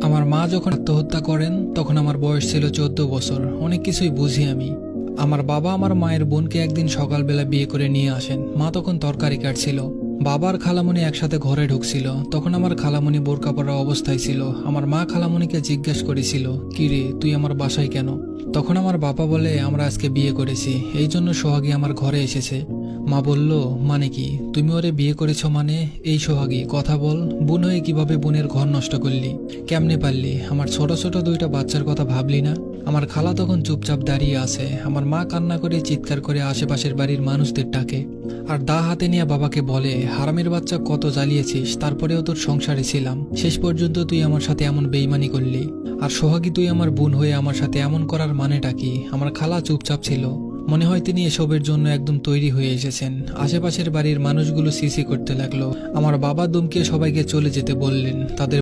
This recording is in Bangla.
আমার মা যখন আত্মহত্যা করেন তখন আমার বয়স ছিল 14 বছর। অনেক কিছুই বুঝি আমি। আমার বাবা আমার মায়ের বোনকে একদিন সকালবেলা বিয়ে করে নিয়ে আসেন। মা তখন তরকারি কাটছিল। বাবার খালামণি একসাথে ঘরে ঢুকছিল। তখন আমার খালামণি বোরকা পরা অবস্থায় ছিল। আমার মা খালামণিকে জিজ্ঞেস করেছিল, কি রে, তুই আমার বাসায় কেন? তখন আমার বাবা বলে, আমরা আজকে বিয়ে করেছি, এই জন্য সোহাগী আমার ঘরে এসেছে। মা বলল, মানে কি? তুমি ওরে বিয়ে করেছো মানে? এই সোহাগী, কথা বল। বোন হয়ে কিভাবে বোনের ঘর নষ্ট করলি? কেমনে পারলি? আমার ছোট ছোট দুইটা বাচ্চার কথা ভাবলি না? আমার খালা তখন চুপচাপ দাঁড়িয়ে আছে। আমার মা কান্না করে চিৎকার করে আশেপাশের বাড়ির মানুষদের ডাকে, আর দা হাতে নিয়ে বাবাকে বলে, হারামের বাচ্চা, কত জ্বালিয়েছিস, তারপরেও তোর সংসারে ছিলাম, শেষ পর্যন্ত তুই আমার সাথে এমন বেইমানি করলি। আর সোহাগী, তুই আমার বোন হয়ে আমার সাথে এমন করার মানেটা কি? আমার খালা চুপচাপ ছিল। মনে হয় তিনি এসবের জন্য একদম তৈরি হয়ে এসেছেন। আশেপাশের বাড়ির মানুষগুলো সিসি করতে লাগলো। আমার বাবা দমকে সবাইকে চলে যেতে বললেন। তাদের